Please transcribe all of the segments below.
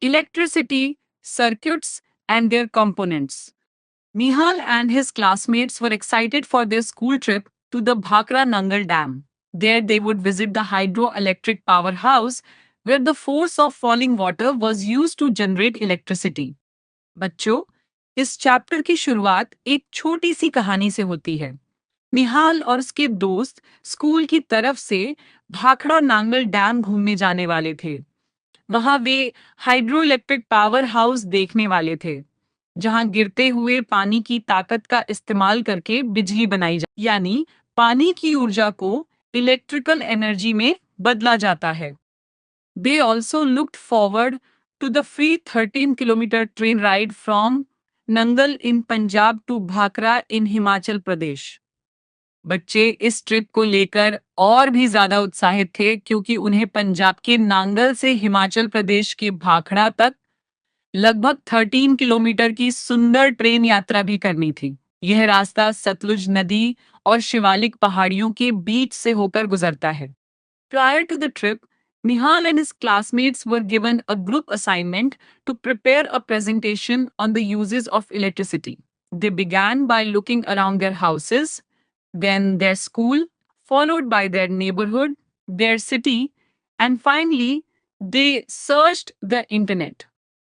electricity, circuits, and their components. Nihal and his classmates were excited for their school trip to the Bhakra Nangal Dam. There they would visit the hydroelectric powerhouse where the force of falling water was used to generate electricity. बच्चों, इस chapter की शुरुआत एक छोटी सी कहानी से होती है। निहाल और उसके दोस्त स्कूल की तरफ से भाखड़ा नांगल डैम घूमने जाने वाले थे। वहां वे हाइड्रो इलेक्ट्रिक पावर हाउस देखने वाले थे, जहां गिरते हुए पानी की ताकत का इस्तेमाल करके बिजली बनाई जा यानी पानी की ऊर्जा को इलेक्ट्रिकल एनर्जी में बदला जाता है। They also looked forward to the free 13-kilometer train ride from Nangal in Punjab to Bhakra in Himachal Pradesh. बच्चे इस ट्रिप को लेकर और भी ज्यादा उत्साहित थे क्योंकि उन्हें पंजाब के नांगल से हिमाचल प्रदेश के भाखड़ा तक लगभग 13 किलोमीटर की सुंदर ट्रेन यात्रा भी करनी थी। यह रास्ता सतलुज नदी और शिवालिक पहाड़ियों के बीच से होकर गुजरता है। Prior to the trip, Nihal and his classmates were given a group assignment to prepare a presentation on the uses of electricity. They began by looking around their houses, then their school, followed by their neighborhood, their city, and finally, they searched the internet.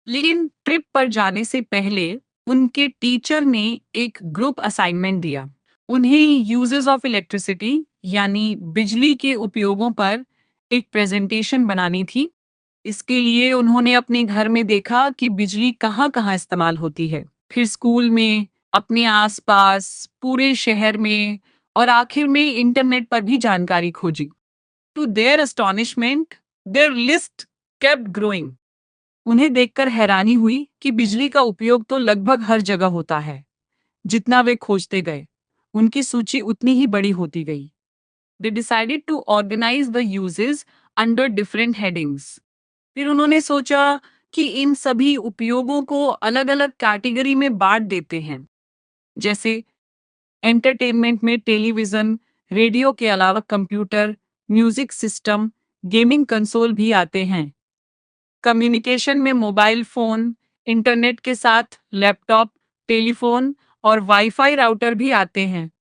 लेकिन trip पर जाने से पहले उनके teacher ने एक group assignment दिया। उन्हें यूजेस ऑफ इलेक्ट्रिसिटी यानी बिजली के उपयोगों पर एक प्रेजेंटेशन बनानी थी। इसके लिए उन्होंने अपने घर में देखा कि बिजली कहाँ कहाँ इस्तेमाल होती है, फिर स्कूल में, अपने आसपास, पूरे शहर में और आखिर में इंटरनेट पर भी जानकारी खोजी। To their astonishment, their list kept growing. उन्हें देखकर हैरानी हुई कि बिजली का उपयोग तो लगभग हर जगह होता है। जितना वे खोजते गए, उनकी सूची उतनी ही बड़ी होती गई। They decided to organize the uses under different headings. फिर उन्होंने सोचा कि इन सभी उपयोगों को अलग-अलग कैटेगरी में बांट देते हैं। जैसे एंटरटेनमेंट में टेलीविजन, रेडियो के अलावा computer, music system, gaming console भी आते हैं। कम्युनिकेशन में मोबाइल फोन, इंटरनेट के साथ लैपटॉप, टेलीफोन और वाईफाई राउटर भी आते हैं।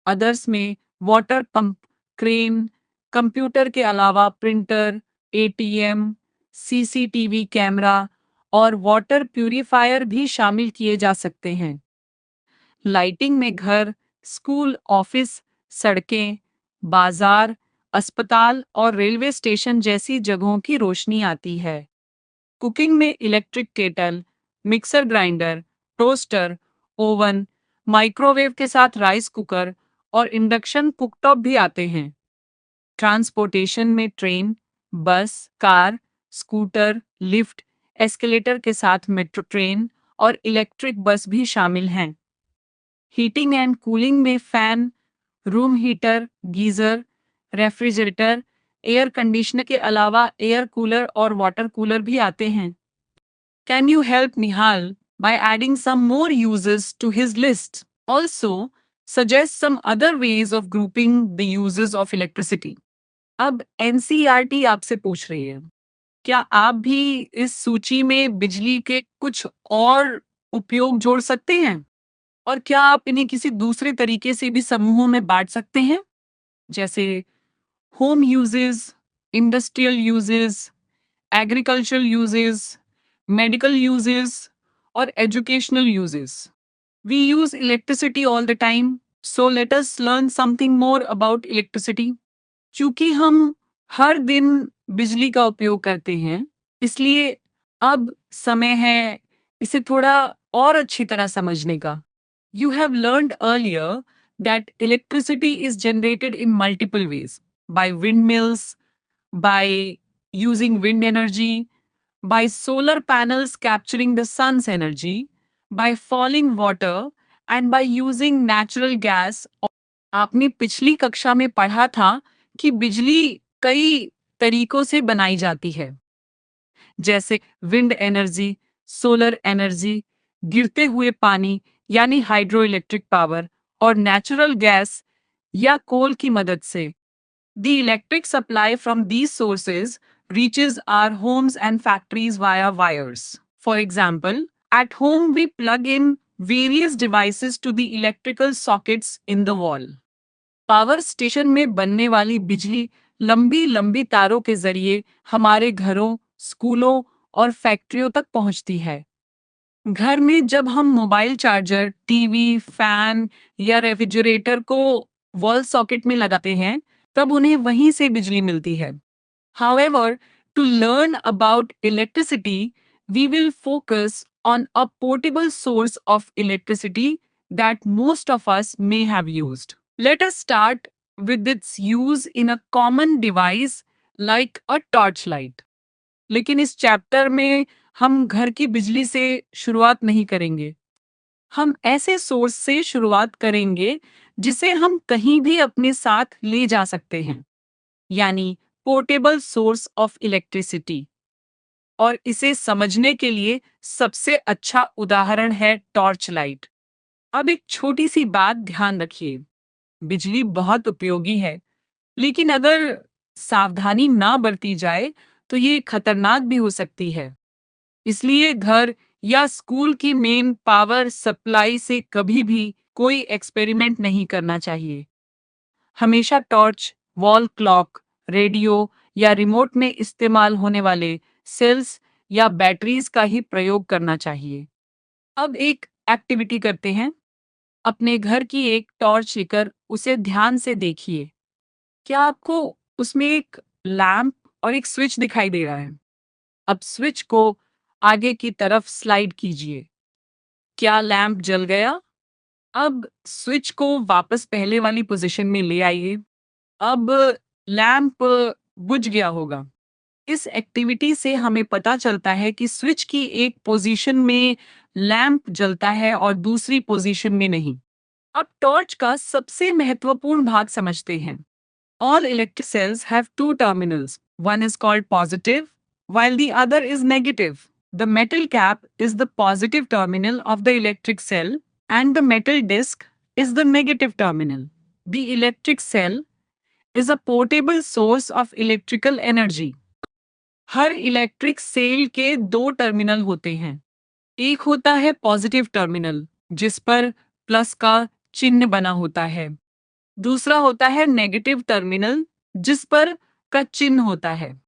अदर्स में वाटर पंप, क्रेन, कंप्यूटर के अलावा प्रिंटर, एटीएम, सीसीटीवी कैमरा और वाटर प्यूरिफायर भी शामिल किए जा सकते हैं। लाइटिंग में घर, स्कूल, ऑफिस, सड़कें, बाजार, अस्पताल और रेलवे स्टेशन जैसी जगहों की रोशनी आती है। कुकिंग में electric kettle, mixer grinder, toaster, oven, microwave के साथ राइस कुकर और इंडक्शन कुकटॉप भी आते हैं। ट्रांसपोर्टेशन में ट्रेन, बस, कार, स्कूटर, लिफ्ट, एस्केलेटर के साथ मेट्रो ट्रेन और इलेक्ट्रिक बस भी शामिल हैं। हीटिंग एंड कूलिंग में fan, room heater, geyser, refrigerator, air conditioner के अलावा एयर कूलर और वाटर कूलर भी आते हैं। Can you help Nihal by adding some more uses to his list? Also, suggest some other ways of grouping the uses of electricity. अब NCERT आपसे पूछ रही है, क्या आप भी इस सूची में बिजली के कुछ और उपयोग जोड़ सकते हैं? और क्या आप इन्हें किसी दूसरे तरीके से भी समूहों में बांट सकते हैं? जैसे home uses, industrial uses, agricultural uses, medical uses, or educational uses. We use electricity all the time, so let us learn something more about electricity. चूंकि हम हर दिन बिजली का उपयोग करते हैं, इसलिए अब समय है इसे थोड़ा और अच्छी तरह समझने का। You have learned earlier that electricity is generated in multiple ways, by windmills, by using wind energy, by solar panels capturing the sun's energy, by falling water, and by using natural gas. आपने पिछली कक्षा में पढ़ा था कि बिजली कई तरीकों से बनाई जाती है, जैसे विंड एनर्जी, सोलर एनर्जी, गिरते हुए पानी यानी हाइड्रो इलेक्ट्रिक पावर और नेचुरल गैस या कोल की मदद से। The electric supply from these sources reaches our homes and factories via wires. For example, at home we plug in various devices to the electrical sockets in the wall. Power station में बनने वाली बिजली लंबी लंबी तारों के जरिए हमारे घरों, स्कूलों और फैक्ट्रियों तक पहुंचती है। घर में जब हम मोबाइल चार्जर, टीवी, फैन या रेफ्रिजरेटर को वॉल सॉकेट में लगाते हैं, तब उन्हें वहीं से बिजली मिलती है। However, to learn about electricity, we will focus on a portable source of electricity that most of us may have used. Let us start with its use in a common device like a torchlight. लेकिन इस chapter में हम घर की बिजली से शुरुआत नहीं करेंगे। हम ऐसे सोर्स से शुरुआत करेंगे जिसे हम कहीं भी अपने साथ ले जा सकते हैं, यानी पोर्टेबल सोर्स ऑफ इलेक्ट्रिसिटी। और इसे समझने के लिए सबसे अच्छा उदाहरण है टॉर्च लाइट। अब एक छोटी सी बात ध्यान रखिए, बिजली बहुत उपयोगी है, लेकिन अगर सावधानी ना बरती जाए तो ये खतरनाक भी हो सकती है। इसलिए घर या स्कूल की मेन पावर सप्लाई से कभी भी कोई एक्सपेरिमेंट नहीं करना चाहिए। हमेशा टॉर्च, वॉल क्लॉक, रेडियो या रिमोट में इस्तेमाल होने वाले सेल्स या बैटरीज का ही प्रयोग करना चाहिए। अब एक एक्टिविटी करते हैं। अपने घर की एक टॉर्च लेकर उसे ध्यान से देखिए। क्या आपको उसमें एक लैंप और एक स्विच दिखाई दे रहा है? अब स्विच को आगे की तरफ स्लाइड कीजिए। क्या लैंप जल गया? अब स्विच को वापस पहले वाली पोजीशन में ले आइए। अब लैंप बुझ गया होगा। इस एक्टिविटी से हमें पता चलता है कि स्विच की एक पोजीशन में लैंप जलता है और दूसरी पोजीशन में नहीं। अब टॉर्च का सबसे महत्वपूर्ण भाग समझते हैं। All electric cells have two terminals. One is called positive, while the other is negative. The metal cap is the positive terminal of the electric cell, and the metal disc is the negative terminal. The electric cell is a portable source of electrical energy. हर electric cell के दो terminal होते हैं। एक होता है positive terminal, जिस पर प्लस का चिन्ह बना होता है। दूसरा होता है नेगेटिव टर्मिनल, जिस पर का चिन्ह होता है।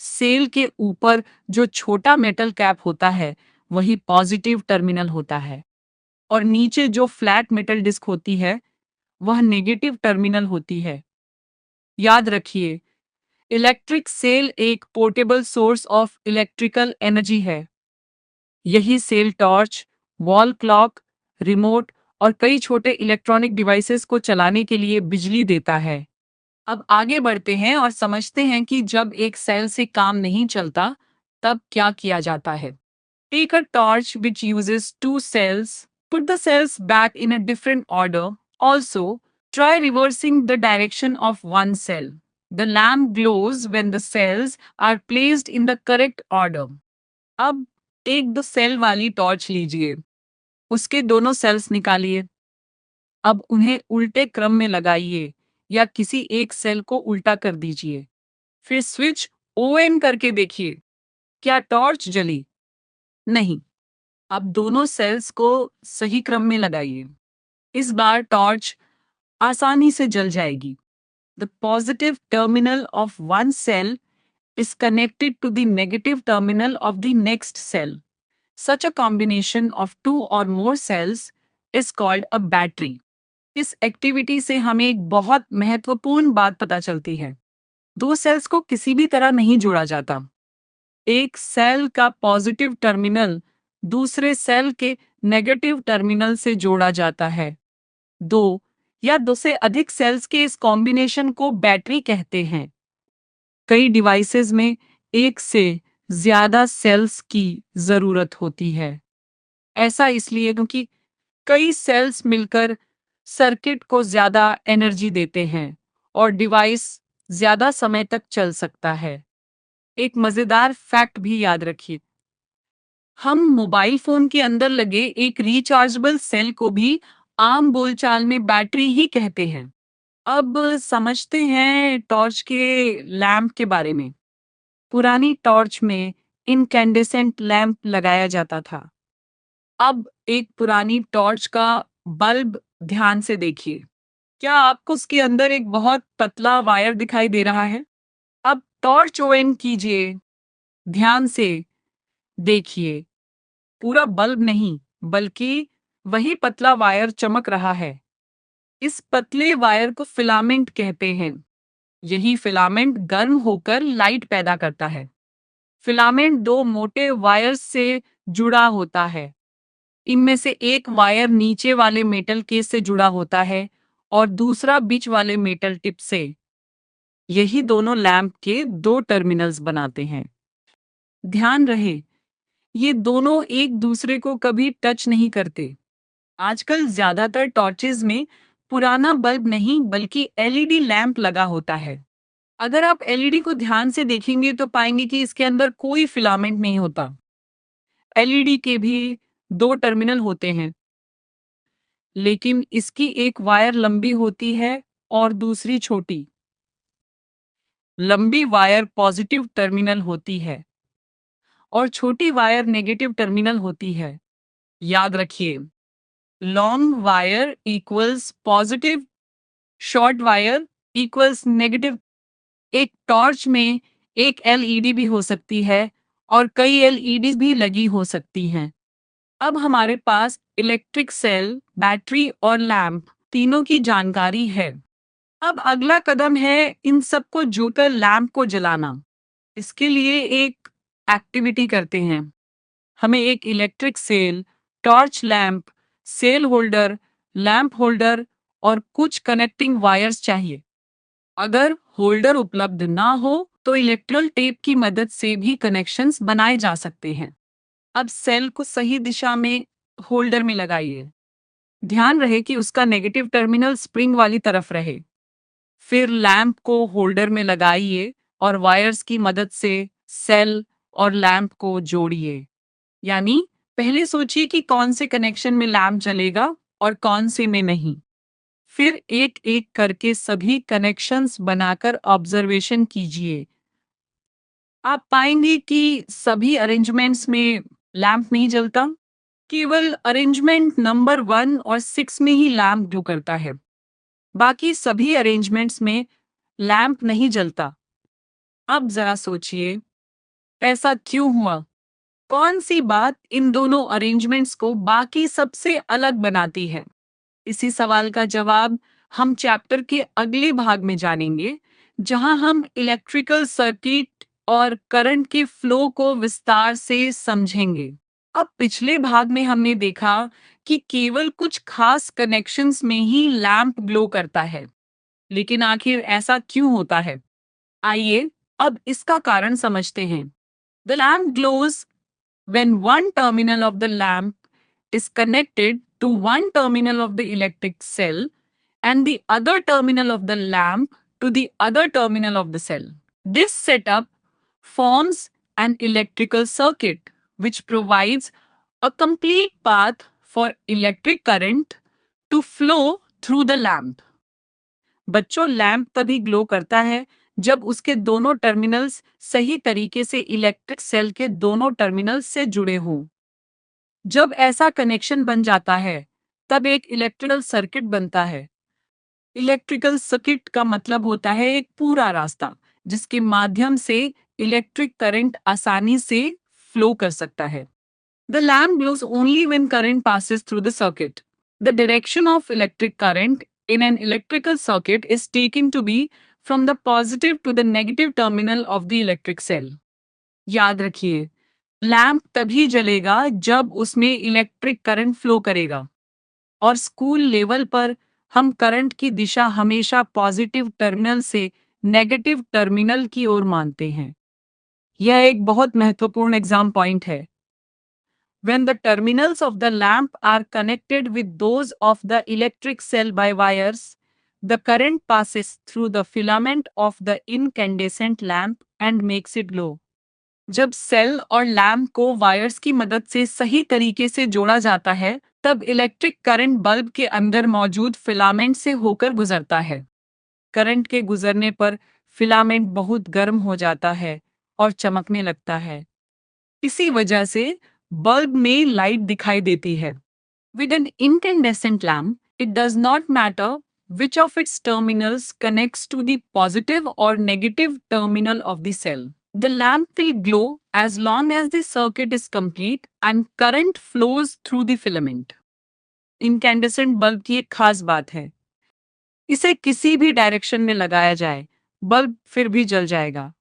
सेल के ऊपर जो छोटा मेटल कैप होता है वही पॉजिटिव टर्मिनल होता है, और नीचे जो फ्लैट मेटल डिस्क होती है वह नेगेटिव टर्मिनल होती है। याद रखिए, इलेक्ट्रिक सेल एक portable source of electrical energy है। यही cell torch, wall clock, remote और कई छोटे इलेक्ट्रॉनिक डिवाइसेस को चलाने के लिए बिजली देता है। अब आगे बढ़ते हैं और समझते हैं कि जब एक सेल से काम नहीं चलता तब क्या किया जाता है। Take a torch which uses two cells. Put the cells back in a different order. Also, try reversing the direction of one cell. The lamp glows when the cells are placed in the correct order. अब एक दो cell वाली torch लीजिए, उसके दोनों sales निकालिए। अब उन्हें उल्टे क्रम में लगाइए या किसी एक सेल को उल्टा कर दीजिए। फिर स्विच ऑन करके देखिए, क्या टॉर्च जली? नहीं। अब दोनों सेल्स को सही क्रम में लगाइए। इस बार टॉर्च आसानी से जल जाएगी। The positive terminal of one cell is connected to the negative terminal of the next cell. Such a combination of two or more cells is called a battery. इस एक्टिविटी से हमें एक बहुत महत्वपूर्ण बात पता चलती है। दो सेल्स को किसी भी तरह नहीं जोड़ा जाता। एक सेल का पॉजिटिव टर्मिनल दूसरे सेल के नेगेटिव टर्मिनल से जोड़ा जाता है। दो या दो से अधिक सेल्स के इस कॉम्बिनेशन को बैटरी कहते हैं। कई डिवाइसेस में एक से ज्यादा सेल्स की जरूरत होती है। ऐसा इसलिए क्योंकि कई सेल्स मिलकर सर्किट को ज्यादा एनर्जी देते हैं और डिवाइस ज्यादा समय तक चल सकता है। एक मजेदार फैक्ट भी याद रखिए, हम मोबाइल फोन के अंदर लगे एक रिचार्जेबल सेल को भी आम बोलचाल में बैटरी ही कहते हैं। अब समझते हैं टॉर्च के लैंप के बारे में। पुरानी टॉर्च में इनकैंडेसेंट लैंप लगाया जाता था। अब एक पुरानी टॉर्च का बल्ब ध्यान से देखिए। क्या आपको उसके अंदर एक बहुत पतला वायर दिखाई दे रहा है? अब टॉर्च ऑन कीजिए। ध्यान से देखिए। पूरा बल्ब नहीं, बल्कि वही पतला वायर चमक रहा है। इस पतले वायर को फिलामेंट कहते हैं। यही फिलामेंट गर्म होकर लाइट पैदा करता है। फिलामेंट दो मोटे वायर्स से जुड़ा होता है। इनमें से एक वायर नीचे वाले मेटल केस से जुड़ा होता है और दूसरा बीच वाले मेटल टिप से। यही दोनों लैंप के दो टर्मिनल्स बनाते हैं। ध्यान रहे, ये दोनों एक दूसरे को कभी टच नहीं करते। आजकल ज्यादातर टॉर्चेज में पुराना बल्ब नहीं बल्कि एलईडी लैंप लगा होता है। अगर आप एलईडी को ध्यान से देखेंगे तो पाएंगे कि इसके अंदर कोई फिलामेंट नहीं होता। एलईडी के भी दो टर्मिनल होते हैं, लेकिन इसकी एक वायर लंबी होती है और दूसरी छोटी। लंबी वायर पॉजिटिव टर्मिनल होती है और छोटी वायर नेगेटिव टर्मिनल होती है। याद रखिए, long wire equals positive, short wire equals negative. एक टॉर्च में एक एलईडी भी हो सकती है और कई एलईडी भी लगी हो सकती हैं। अब हमारे पास इलेक्ट्रिक सेल, बैटरी और लैंप तीनों की जानकारी है। अब अगला कदम है इन सबको जोड़कर लैंप को जलाना। इसके लिए एक एक्टिविटी करते हैं। हमें एक electric cell, torch lamp, cell holder, lamp holder और कुछ कनेक्टिंग वायर्स चाहिए। अगर होल्डर उपलब्ध ना हो तो इलेक्ट्रिकल टेप की मदद से भी कनेक्शंस बनाए जा सकते हैं। अब सेल को सही दिशा में होल्डर में लगाइए। ध्यान रहे कि उसका नेगेटिव टर्मिनल स्प्रिंग वाली तरफ रहे। फिर लैंप को होल्डर में लगाइए और वायर्स की मदद से सेल और लैंप को जोड़िए। यानी पहले सोचिए कि कौन से कनेक्शन में लैंप जलेगा और कौन से में नहीं। फिर एक एक करके सभी कनेक्शंस बनाकर ऑब्जर्वेशन कीजिए। आप पाएंगे कि सभी अरेंजमेंट्स में लैंप नहीं जलता। केवल अरेंजमेंट नंबर 1 और 6 में ही लैंप ग्लो करता है। बाकी सभी अरेंजमेंट्स में लैंप नहीं जलता। अब जरा सोचिए, ऐसा क्यों हुआ? कौन सी बात इन दोनों अरेंजमेंट्स को बाकी सबसे अलग बनाती है? इसी सवाल का जवाब हम चैप्टर के अगले भाग में जानेंगे, जहां हम इलेक्ट्रिकल सर्किट और करंट के फ्लो को विस्तार से समझेंगे। अब पिछले भाग में हमने देखा कि केवल कुछ खास कनेक्शंस में ही लैंप ग्लो करता है, लेकिन आखिर ऐसा क्यों होता है? आइए अब इसका कारण समझते हैं। The lamp glows when one terminal of the lamp is connected to one terminal of the electric cell and the other terminal of the lamp to the other terminal of the cell. This setup forms an electrical circuit which provides a complete path for electric current to flow through the lamp. बच्चों, lamp तभी glow करता है जब उसके दोनों terminals सही तरीके से इलेक्ट्रिक सेल के दोनों टर्मिनल्स से जुड़े हों। जब ऐसा कनेक्शन बन जाता है, तब एक इलेक्ट्रिकल सर्किट बनता है। इलेक्ट्रिकल सर्किट का मतलब होता है एक पूरा रास्ता जिसके माध्यम से इलेक्ट्रिक करंट आसानी से फ्लो कर सकता है। The lamp glows only when current passes through the circuit. The direction of electric current in an electrical circuit is taken to be from the positive to the negative terminal of the electric cell. याद रखिए, lamp तभी जलेगा जब उसमें electric current flow करेगा। और school level पर हम करंट की दिशा हमेशा पॉजिटिव टर्मिनल से नेगेटिव टर्मिनल की ओर मानते हैं। यह एक बहुत महत्वपूर्ण एग्जाम पॉइंट है। When the terminals of the lamp are connected with those of the electric cell by wires, the current passes through the filament of the incandescent lamp and makes it glow. जब cell और lamp को wires की मदद से सही तरीके से जोड़ा जाता है, तब इलेक्ट्रिक करंट बल्ब के अंदर मौजूद फिलामेंट से होकर गुजरता है। करंट के गुजरने पर फिलामेंट बहुत गर्म हो जाता है और चमकने लगता है। इसी वजह से बल्ब में लाइट दिखाई देती है। With an incandescent lamp, it does not matter which of its terminals connects to the positive or negative terminal of the cell. The lamp will glow as long as the circuit is complete and current flows through the filament. Incandescent bulb की एक खास बात है, इसे किसी भी direction में लगाया जाए, बल्ब फिर भी जल जाएगा।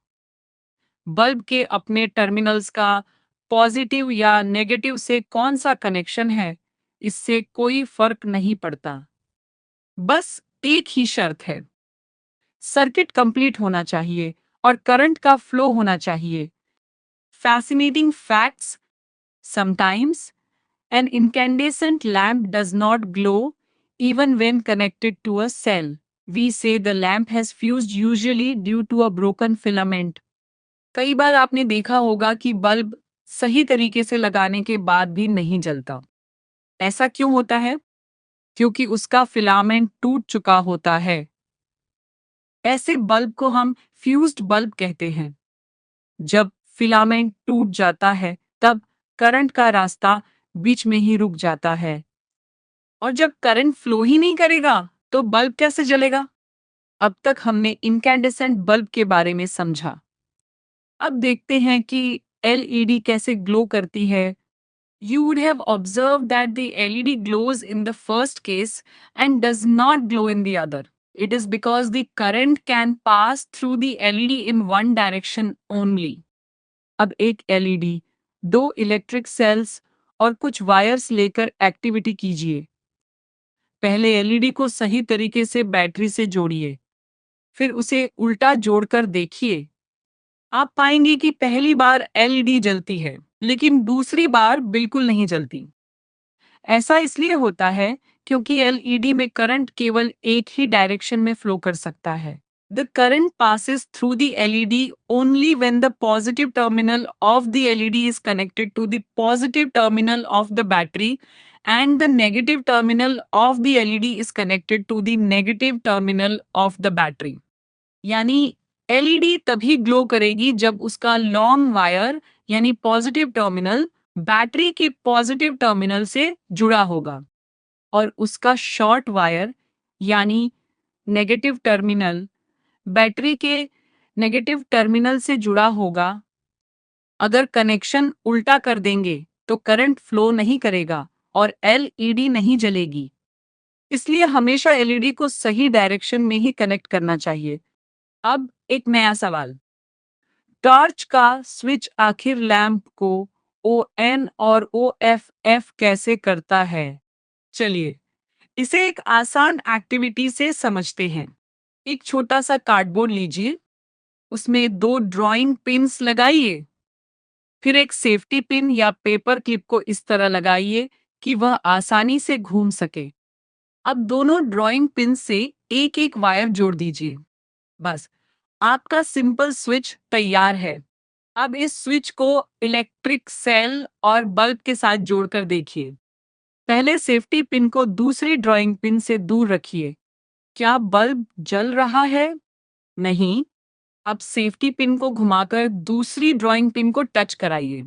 बल्ब के अपने टर्मिनल्स का पॉजिटिव या नेगेटिव से कौन सा कनेक्शन है, इससे कोई फर्क नहीं पड़ता। बस एक ही शर्त है, सर्किट कंप्लीट होना चाहिए और करंट का फ्लो होना चाहिए। Fascinating facts, sometimes an incandescent lamp does not glow even when connected to a cell. We say the lamp has fused usually due to a broken filament. कई बार आपने देखा होगा कि बल्ब सही तरीके से लगाने के बाद भी नहीं जलता। ऐसा क्यों होता है? क्योंकि उसका फिलामेंट टूट चुका होता है। ऐसे बल्ब को हम फ्यूज्ड बल्ब कहते हैं। जब फिलामेंट टूट जाता है, तब करंट का रास्ता बीच में ही रुक जाता है। और जब करंट फ्लो ही नहीं करेगा, तो बल्ब कैसे जलेगा? अब तक हमने इनकैंडेसेंट बल्ब के बारे में समझा। अब देखते हैं कि एलईडी कैसे ग्लो करती है। You would have observed that the LED glows in the first case and does not glow in the other. It is because the current can pass through the LED in one direction only. अब एक LED, दो electric sales और कुछ wires लेकर activity कीजिए। पहले LED को सही तरीके से बैटरी से जोड़िए, फिर उसे उल्टा जोड़कर देखिए। आप पाएंगे कि पहली बार एलईडी जलती है, लेकिन दूसरी बार बिल्कुल नहीं जलती। ऐसा इसलिए होता है क्योंकि एलईडी में करंट केवल एक ही डायरेक्शन में फ्लो कर सकता है। The current passes through the LED only when the positive terminal of the LED is connected to the positive terminal of the battery and the negative terminal of the LED is connected to the negative terminal of the battery. यानी LED तभी glow करेगी जब उसका long wire यानी positive terminal battery के positive terminal से जुड़ा होगा और उसका शॉर्ट वायर यानी नेगेटिव टर्मिनल बैटरी के नेगेटिव टर्मिनल से जुड़ा होगा। अगर कनेक्शन उल्टा कर देंगे तो करंट फ्लो नहीं करेगा और एलईडी नहीं जलेगी। इसलिए हमेशा एलईडी को सही डायरेक्शन में ही कनेक्ट करना चाहिए। अब एक नया सवाल, टॉर्च का स्विच आखिर लैंप को ON और OFF कैसे करता है? चलिए इसे एक आसान एक्टिविटी से समझते हैं। एक छोटा सा कार्डबोर्ड लीजिए, उसमें दो ड्राइंग पिन्स लगाइए, फिर एक सेफ्टी पिन या पेपर क्लिप को इस तरह लगाइए कि वह आसानी से घूम सके। अब दोनों ड्राइंग पिन से एक एक वायर जोड़ दीजिए। बस आपका सिंपल स्विच तैयार है। अब इस स्विच को इलेक्ट्रिक सेल और बल्ब के साथ जोड़कर देखिए। पहले सेफ्टी पिन को दूसरी ड्राइंग पिन से दूर रखिए। क्या बल्ब जल रहा है? नहीं। अब सेफ्टी पिन को घुमाकर दूसरी ड्राइंग पिन को टच कराइए।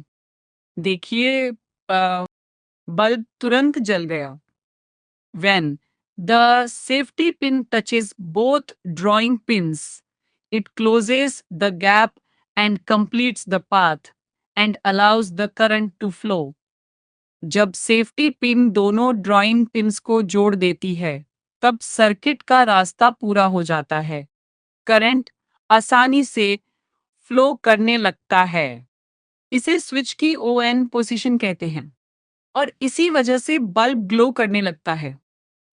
देखिए बल्ब तुरंत जल गया। When the safety pin touches both drawing pins, it closes the gap and completes the path and allows the current to flow. जब सेफ्टी पिन दोनों ड्राइंग पिन्स को जोड़ देती है, तब सर्किट का रास्ता पूरा हो जाता है। करंट आसानी से फ्लो करने लगता है। इसे स्विच की ON पोजीशन कहते हैं और इसी वजह से बल्ब ग्लो करने लगता है।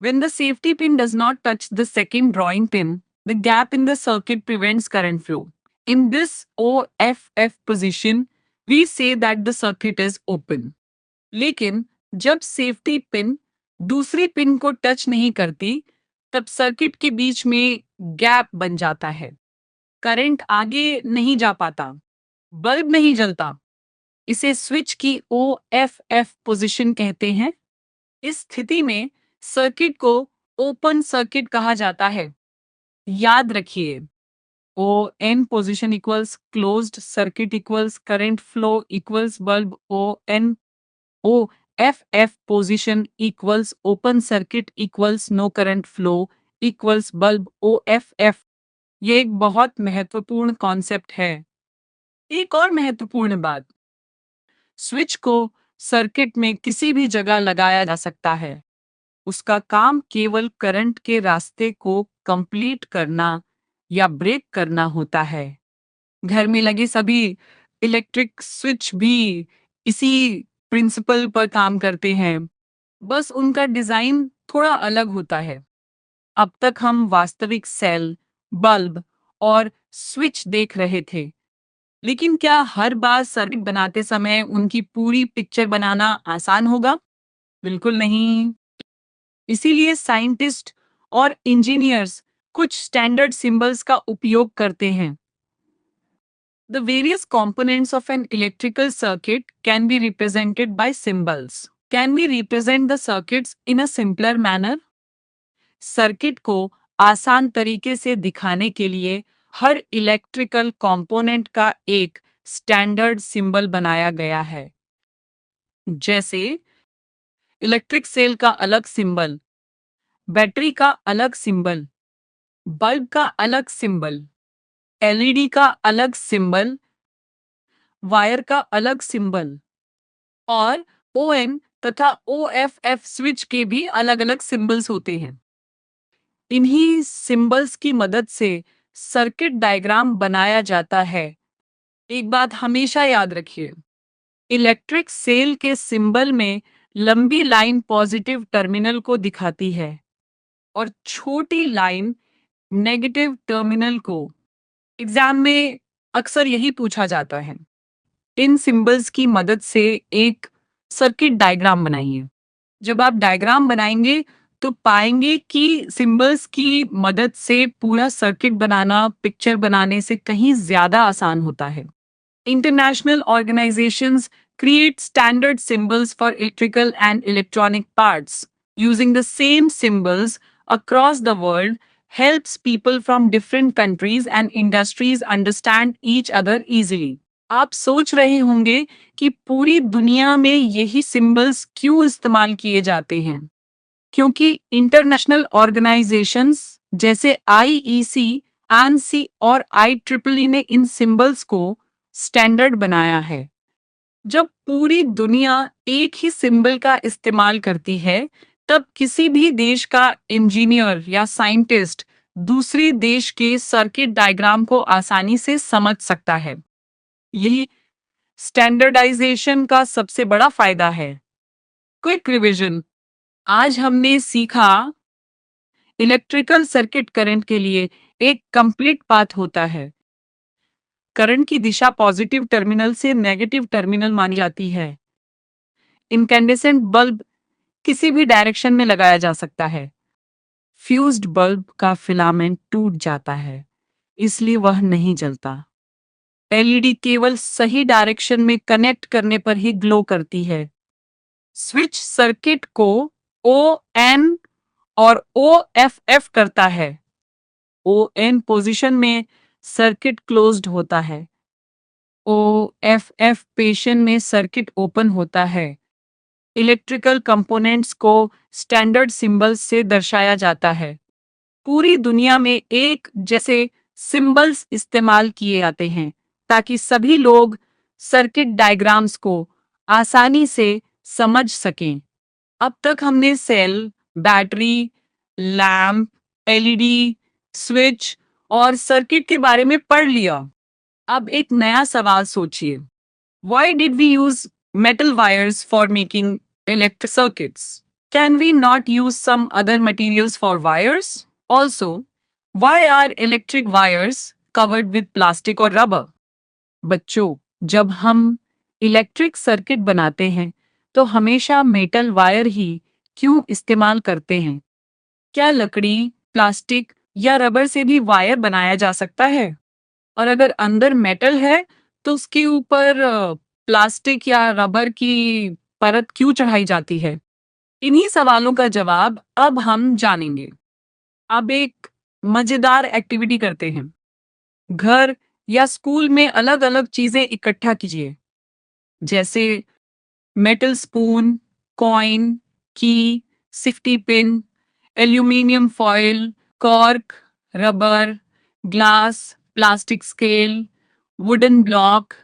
When the safety pin does not touch the second drawing pin, the gap in the circuit prevents current flow. In this OFF position, we say that the circuit is open. लेकिन जब safety pin दूसरी pin को touch नहीं करती, तब circuit के बीच में gap बन जाता है। करंट आगे नहीं जा पाता, बल्ब नहीं जलता। इसे स्विच की OFF पोजीशन कहते हैं। इस स्थिति में सर्किट को ओपन सर्किट कहा जाता है। याद रखिए, O N position equals closed circuit equals current flow equals bulb. O N O F F position equals open circuit equals no current flow equals bulb. O F F ये एक बहुत महत्वपूर्ण concept है। एक और महत्वपूर्ण बात, स्विच को सर्किट में किसी भी जगह लगाया जा सकता है। उसका काम केवल करंट के रास्ते को कंप्लीट करना या ब्रेक करना होता है। घर में लगे सभी इलेक्ट्रिक स्विच भी इसी प्रिंसिपल पर काम करते हैं, बस उनका डिजाइन थोड़ा अलग होता है। अब तक हम वास्तविक सेल, बल्ब और स्विच देख रहे थे, लेकिन क्या हर बार सर्किट बनाते समय उनकी पूरी पिक्चर बनाना आसान होगा? बिल्कुल नहीं। इसीलिए साइंटिस्ट और इंजीनियर्स कुछ स्टैंडर्ड सिंबल्स का उपयोग करते हैं। The various components of an electrical circuit can be represented by symbols. Can we represent the circuits in a simpler manner? Circuit को आसान तरीके से दिखाने के लिए हर इलेक्ट्रिकल कंपोनेंट का एक स्टैंडर्ड सिंबल बनाया गया है। जैसे इलेक्ट्रिक सेल का अलग सिंबल, बैटरी का अलग सिंबल, बल्ब का अलग सिंबल, एलईडी का अलग सिंबल, वायर का अलग सिंबल और ओएन तथा ओएफएफ स्विच के भी अलग अलग सिंबल्स होते हैं। इन्हीं सिंबल्स की मदद से सर्किट डायग्राम बनाया जाता है। एक बात हमेशा याद रखिए, इलेक्ट्रिक सेल के सिंबल में लंबी लाइन पॉजिटिव टर्मिनल को दिखाती है और छोटी लाइन नेगेटिव टर्मिनल को। एग्जाम में अक्सर यही पूछा जाता है। इन सिंबल्स की मदद से एक सर्किट डायग्राम बनाइए। जब आप डायग्राम बनाएंगे तो पाएंगे कि सिंबल्स की मदद से पूरा सर्किट बनाना पिक्चर बनाने से कहीं ज्यादा आसान होता है। International organizations create standard symbols for electrical and electronic parts. Using the same symbols across the world helps people from different countries and industries understand each other easily. आप सोच रहे होंगे कि पूरी दुनिया में यही सिंबल्स क्यों इस्तेमाल किए जाते हैं? क्योंकि इंटरनेशनल ऑर्गेनाइजेशंस जैसे आईईसी, एनसी और आईट्रिपल ने इन सिंबल्स को स्टैंडर्ड बनाया है। जब पूरी दुनिया एक ही सिंबल का इस्तेमाल करती है, तब किसी भी देश का इंजीनियर या साइंटिस्ट दूसरे देश के सर्किट डायग्राम को आसानी से समझ सकता है। यही स्टैंडर्डाइजेशन का सबसे बड़ा फायदा है। क्विक रिवीजन, आज हमने सीखा इलेक्ट्रिकल सर्किट करंट के लिए एक कंप्लीट पाथ होता है। करंट की दिशा पॉजिटिव टर्मिनल से नेगेटिव टर्मिनल मानी जाती है। इनकैंडेसेंट बल्ब किसी भी डायरेक्शन में लगाया जा सकता है। फ्यूज्ड बल्ब का फिलामेंट टूट जाता है, इसलिए वह नहीं जलता। एलईडी केवल सही डायरेक्शन में कनेक्ट करने पर ही ग्लो करती है। स्विच सर्किट को ओ एन और ओ एफ एफ करता है। ओ एन पोजिशन में सर्किट क्लोज्ड होता है। ओ एफ एफ पोजीशन में सर्किट ओपन होता है। इलेक्ट्रिकल कंपोनेंट्स को स्टैंडर्ड सिंबल्स से दर्शाया जाता है। पूरी दुनिया में एक जैसे सिंबल्स इस्तेमाल किए जाते हैं ताकि सभी लोग सर्किट डायग्राम्स को आसानी से समझ सकें। अब तक हमने cell, battery, lamp, LED, switch और सर्किट के बारे में पढ़ लिया। अब एक नया सवाल सोचिए। Why did we use metal wires for making electric circuits? Can we not use some other materials for wires? Also, why are electric wires covered with plastic or rubber? बच्चों, जब हम इलेक्ट्रिक सर्किट बनाते हैं तो हमेशा metal wire ही क्यों इस्तेमाल करते हैं? क्या लकड़ी, प्लास्टिक या रबर से भी वायर बनाया जा सकता है? और अगर अंदर मेटल है तो उसके ऊपर प्लास्टिक या रबर की परत क्यों चढ़ाई जाती है? इन्हीं सवालों का जवाब अब हम जानेंगे। अब एक मजेदार एक्टिविटी करते हैं। घर या स्कूल में अलग अलग चीजें इकट्ठा कीजिए, जैसे मेटल स्पून, कॉइन, की, safety pin, aluminium foil, cork, rubber, glass, plastic scale, wooden block,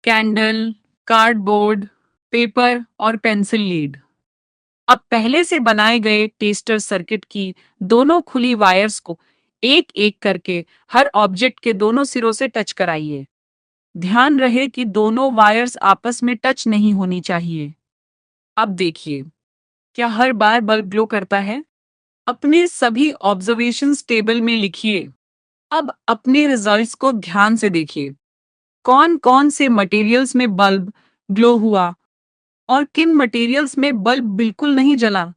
candle, cardboard, paper और पेंसिल लीड। अब पहले से बनाए गए टेस्टर सर्किट की दोनों खुली वायर्स को एक एक करके हर ऑब्जेक्ट के दोनों सिरों से टच कराइए। ध्यान रहे कि दोनों वायर्स आपस में टच नहीं होनी चाहिए। अब देखिए, क्या हर बार बल्ब ग्लो करता है? अपने सभी ऑब्जर्वेशंस टेबल में लिखिए। अब अपने रिजल्ट्स को ध्यान से देखिए। कौन कौन से मटेरियल्स में बल्ब ग्लो हुआ और किन मटेरियल्स में बल्ब बिल्कुल नहीं जला।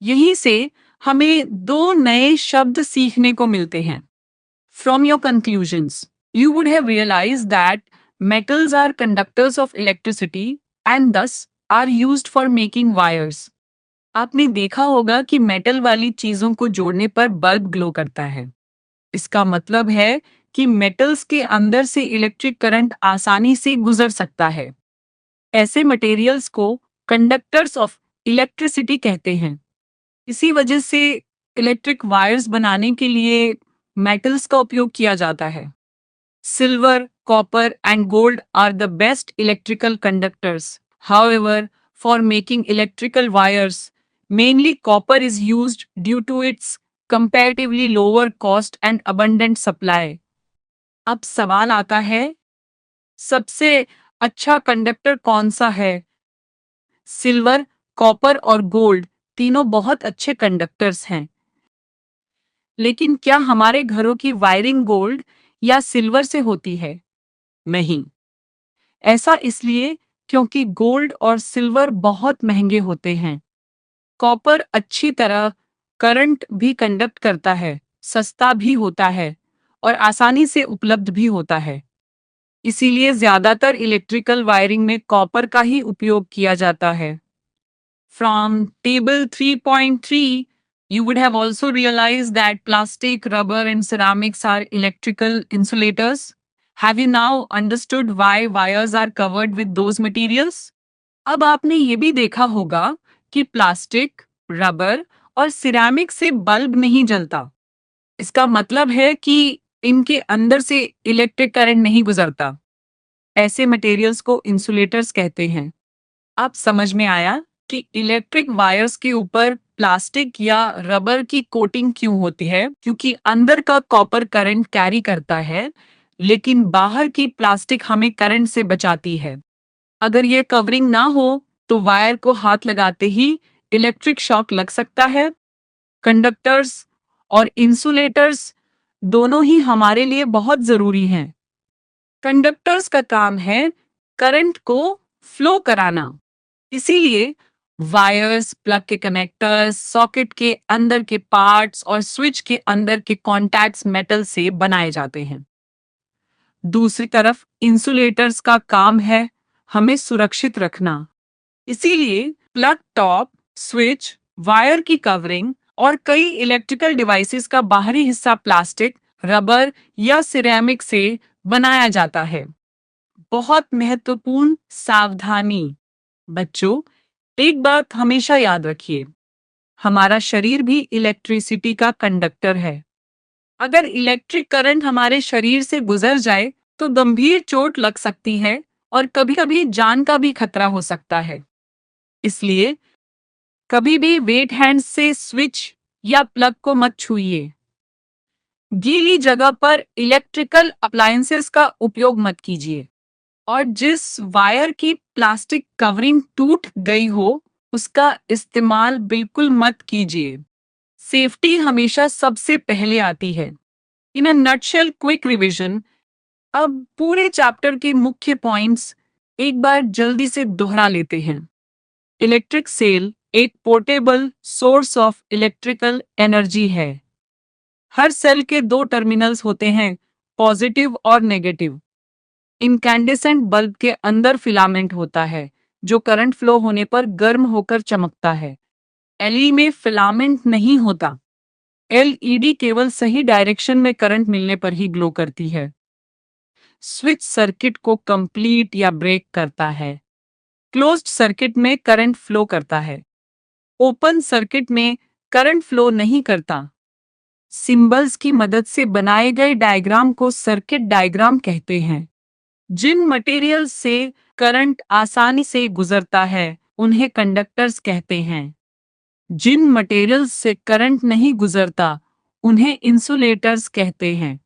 यहीं से हमें दो नए शब्द सीखने को मिलते हैं। From your conclusions, you would have realized that metals are conductors of electricity and thus are used for making wires. आपने देखा होगा कि मेटल वाली चीजों को जोड़ने पर बल्ब ग्लो करता है। इसका मतलब है कि मेटल्स के अंदर से इलेक्ट्रिक करंट आसानी से गुजर सकता है। ऐसे मटेरियल्स को कंडक्टर्स ऑफ इलेक्ट्रिसिटी कहते हैं। इसी वजह से इलेक्ट्रिक वायर्स बनाने के लिए मेटल्स का उपयोग किया जाता है। Silver, copper, and gold are the best electrical conductors. However, for making electrical wires, mainly copper is used due to its comparatively lower cost and abundant supply. अब सवाल आता है, सबसे अच्छा कंडक्टर कौन सा है? सिल्वर, कॉपर और गोल्ड तीनों बहुत अच्छे कंडक्टर्स हैं। लेकिन क्या हमारे घरों की वायरिंग गोल्ड या सिल्वर से होती है? नहीं। ऐसा इसलिए क्योंकि गोल्ड और सिल्वर बहुत महंगे होते हैं। कॉपर अच्छी तरह करंट भी कंडक्ट करता है, सस्ता भी होता है और आसानी से उपलब्ध भी होता है। इसीलिए ज्यादातर इलेक्ट्रिकल वायरिंग में कॉपर का ही उपयोग किया जाता है। From table 3.3, you would have also realized that plastic, rubber, and ceramics are electrical insulators. Have you now understood why wires are covered with those materials? अब आपने ये भी देखा होगा कि प्लास्टिक, रबर और सिरेमिक से बल्ब नहीं जलता। इसका मतलब है कि इनके अंदर से इलेक्ट्रिक करंट नहीं गुजरता। ऐसे मटेरियल्स को इंसुलेटर्स कहते हैं। अब समझ में आया कि इलेक्ट्रिक वायर्स के ऊपर प्लास्टिक या रबर की कोटिंग क्यों होती है? क्योंकि अंदर का कॉपर करंट कैरी करता है, लेकिन बाहर की प्लास्टिक हमें करंट से बचाती है। अगर ये कवरिंग ना हो तो वायर को हाथ लगाते ही इलेक्ट्रिक शॉक लग सकता है। कंडक्टर्स और इंसुलेटर्स दोनों ही हमारे लिए बहुत जरूरी हैं। कंडक्टर्स का काम है करंट को फ्लो कराना। इसीलिए वायर्स, प्लग के कनेक्टर्स, सॉकेट के अंदर के पार्ट्स और स्विच के अंदर के कॉन्टैक्ट्स मेटल से बनाए जाते हैं। दूसरी तरफ इंसुलेटर्स का काम है हमें सुरक्षित रखना। इसीलिए प्लग टॉप, स्विच, वायर की कवरिंग और कई इलेक्ट्रिकल डिवाइसेस का बाहरी हिस्सा प्लास्टिक, रबर या सिरेमिक से बनाया जाता है। बहुत महत्वपूर्ण सावधानी। बच्चों, एक बात हमेशा याद रखिए, हमारा शरीर भी इलेक्ट्रिसिटी का कंडक्टर है। अगर इलेक्ट्रिक करंट हमारे शरीर से गुजर जाए तो गंभीर चोट लग सकती है और कभी-कभी जान का भी खतरा हो सकता है। इसलिए कभी भी वेट हैंड से स्विच या प्लग को मत छूइए। गीली जगह पर इलेक्ट्रिकल अप्लायंसेस का उपयोग मत कीजिए। और जिस वायर की प्लास्टिक कवरिंग टूट गई हो उसका इस्तेमाल बिल्कुल मत कीजिए। सेफ्टी हमेशा सबसे पहले आती है। इन अ नटशेल क्विक रिवीजन, अब पूरे चैप्टर के मुख्य पॉइंट्स एक बार जल्दी से दोहरा लेते हैं। इलेक्ट्रिक सेल एक portable source of electrical energy है। हर सेल के दो टर्मिनल्स होते हैं, पॉजिटिव और नेगेटिव। इनकैंडेसेंट बल्ब के अंदर फिलामेंट होता है जो करंट फ्लो होने पर गर्म होकर चमकता है। एलईडी में फिलामेंट नहीं होता। एलईडी केवल सही डायरेक्शन में करंट मिलने पर ही ग्लो करती है। स्विच सर्किट को कंप्लीट या ब्रेक करता है। क्लोज्ड सर्किट में करंट फ्लो करता है। ओपन सर्किट में करंट फ्लो नहीं करता। सिंबल्स की मदद से बनाए गए डायग्राम को सर्किट डायग्राम कहते हैं। जिन मटेरियल से करंट आसानी से गुजरता है उन्हें कंडक्टर्स कहते हैं। जिन मटेरियल्स से करंट नहीं गुजरता उन्हें इंसुलेटर्स कहते हैं।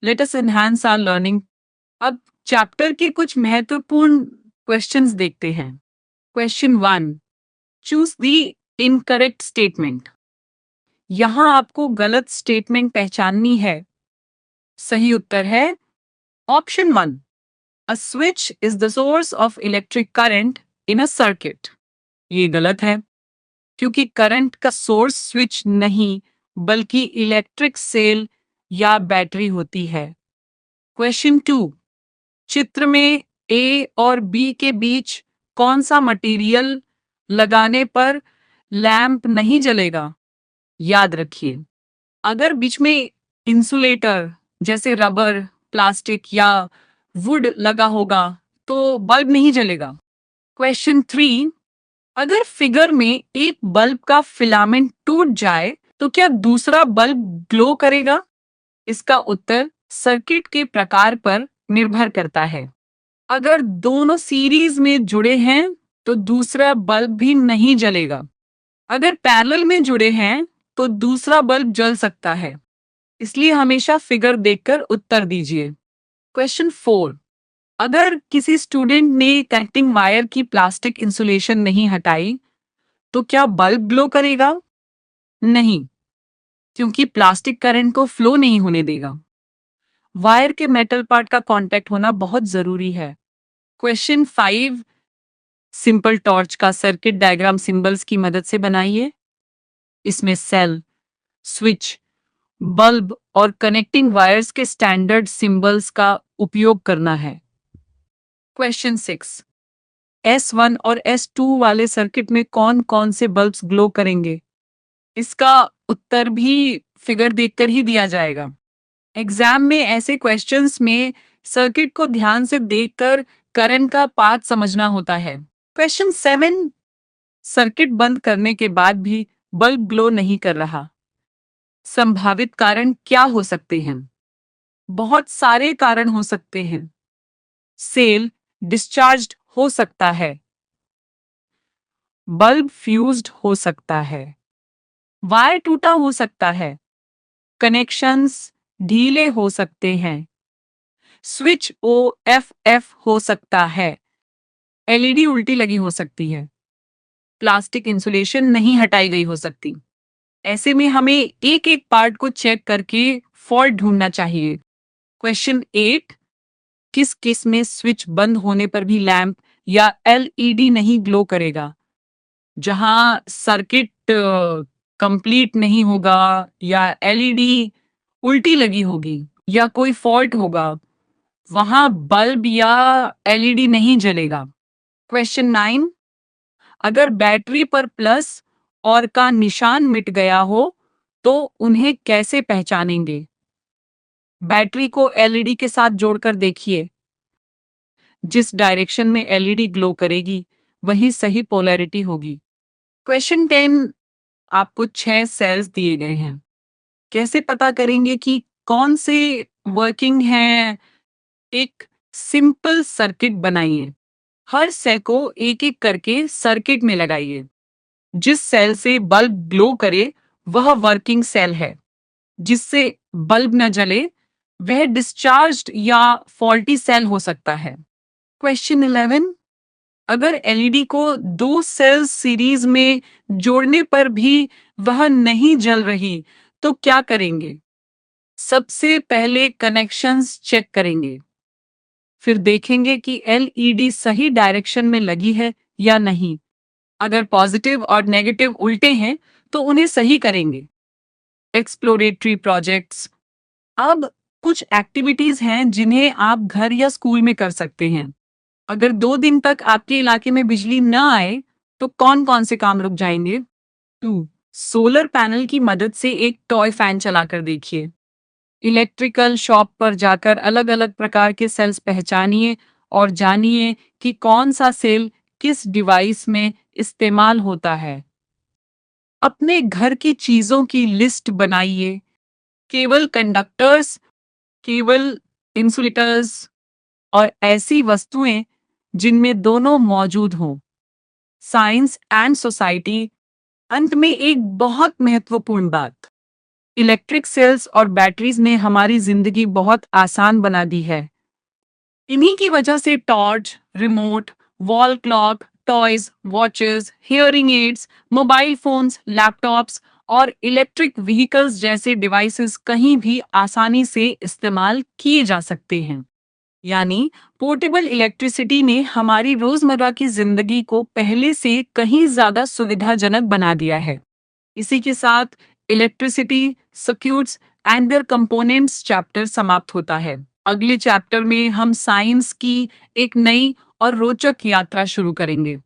Let us enhance our learning. अब चैप्टर के कुछ महत्वपूर्ण क्वेश्चंस देखते हैं। Question 1, choose the incorrect statement. यहां आपको गलत स्टेटमेंट पहचाननी है। सही उत्तर है option 1, a switch is the source of electric current in a circuit. ये गलत है, क्योंकि करंट का सोर्स स्विच नहीं बल्कि इलेक्ट्रिक सेल या बैटरी होती है। क्वेश्चन 2, चित्र में ए और बी के बीच कौन सा मटेरियल लगाने पर लैंप नहीं जलेगा? याद रखिए, अगर बीच में इंसुलेटर जैसे रबर, प्लास्टिक या वुड लगा होगा तो बल्ब नहीं जलेगा। क्वेश्चन 3, अगर फिगर में एक बल्ब का फिलामेंट टूट जाए तो क्या दूसरा बल्ब ग्लो करेगा? इसका उत्तर सर्किट के प्रकार पर निर्भर करता है। अगर दोनों सीरीज में जुड़े हैं तो दूसरा बल्ब भी नहीं जलेगा। अगर पैरेलल में जुड़े हैं तो दूसरा बल्ब जल सकता है। इसलिए हमेशा फिगर देखकर उत्तर दीजिए। क्वेश्चन 4, अगर किसी स्टूडेंट ने कनेक्टिंग वायर की प्लास्टिक इंसुलेशन नहीं हटाई तो क्या बल्ब ग्लो करेगा? नहीं, क्योंकि प्लास्टिक करंट को फ्लो नहीं होने देगा। वायर के मेटल पार्ट का कांटेक्ट होना बहुत जरूरी है। क्वेश्चन 5, सिंपल टॉर्च का सर्किट डायग्राम सिंबल्स की मदद से बनाइए। इसमें सेल, स्विच, बल्ब और कनेक्टिंग वायर्स के स्टैंडर्ड सिंबल्स का उपयोग करना है। क्वेश्चन 6, S1 और S2 वाले सर्किट में कौन कौन से बल्ब्स ग्लो करेंगे? इसका उत्तर भी फिगर देखकर ही दिया जाएगा। एग्जाम में ऐसे क्वेश्चंस में सर्किट को ध्यान से देखकर करंट का पाथ समझना होता है। क्वेश्चन 7, सर्किट बंद करने के बाद भी बल्ब ग्लो नहीं कर रहा। संभावित कारण क्या हो सकते हैं? बहुत सारे कारण हो सकते हैं। सेल डिस्चार्ज्ड हो सकता है, बल्ब फ्यूज्ड हो सकता है, वायर टूटा हो सकता है, कनेक्शंस ढीले हो सकते हैं, स्विच OFF हो सकता है, LED उल्टी लगी हो सकती है, प्लास्टिक इंसुलेशन नहीं हटाई गई हो सकती। ऐसे में हमें एक एक पार्ट को चेक करके फॉल्ट ढूंढना चाहिए। क्वेश्चन 8, किस केस में स्विच बंद होने पर भी लैंप या LED नहीं ग्लो करेगा? जहां सर्किट कंप्लीट नहीं होगा या LED उल्टी लगी होगी या कोई फॉल्ट होगा, वहां बल्ब या LED नहीं जलेगा। क्वेश्चन 9, अगर बैटरी पर प्लस और का निशान मिट गया हो तो उन्हें कैसे पहचानेंगे? बैटरी को LED के साथ जोड़कर देखिए। जिस डायरेक्शन में LED ग्लो करेगी वही सही पोलैरिटी होगी। क्वेश्चन 10, आपको 6 सेल्स दिए गए हैं। कैसे पता करेंगे कि कौन से वर्किंग है? एक सिंपल सर्किट बनाइए। हर सेल को एक एक करके सर्किट में लगाइए। जिस सेल से बल्ब ग्लो करे वह वर्किंग सेल है। जिससे बल्ब न जले वह डिस्चार्ज्ड या फॉल्टी सेल हो सकता है। क्वेश्चन 11, अगर LED को 2 सेल्स सीरीज में जोड़ने पर भी वह नहीं जल रही तो क्या करेंगे? सबसे पहले कनेक्शंस चेक करेंगे, फिर देखेंगे कि LED सही डायरेक्शन में लगी है या नहीं। अगर पॉजिटिव और नेगेटिव उल्टे हैं तो उन्हें सही करेंगे। Exploratory projects. अब कुछ एक्टिविटीज हैं जिन्हें आप घर या स्कूल में कर सकते हैं। अगर 2 दिन तक आपके इलाके में बिजली न आए तो कौन कौन से काम रुक जाएंगे? 2, सोलर पैनल की मदद से एक टॉय फैन चलाकर देखिए। इलेक्ट्रिकल शॉप पर जाकर अलग अलग प्रकार के सेल्स पहचानिए और जानिए कि कौन सा सेल किस डिवाइस में इस्तेमाल होता है। अपने घर की चीजों की लिस्ट बनाइए। केबल कंडक्टर्स, केबल इंसुलेटर्स और ऐसी वस्तुएं जिनमें दोनों मौजूद हों। Science and society. अंत में एक बहुत महत्वपूर्ण बात, इलेक्ट्रिक सेल्स और बैटरीज ने हमारी जिंदगी बहुत आसान बना दी है। इन्हीं की वजह से torch, remote, wall clock, toys, watches, hearing aids, mobile phones, laptops और इलेक्ट्रिक व्हीकल्स जैसे डिवाइसेस कहीं भी आसानी से इस्तेमाल किए जा सकते हैं। यानी पोर्टेबल इलेक्ट्रिसिटी ने हमारी रोजमर्रा की जिंदगी को पहले से कहीं ज्यादा सुविधाजनक बना दिया है। इसी के साथ electricity circuits and there components chapter समाप्त होता है। अगले चैप्टर में हम साइंस की एक नई और रोचक यात्रा शुरू करेंगे।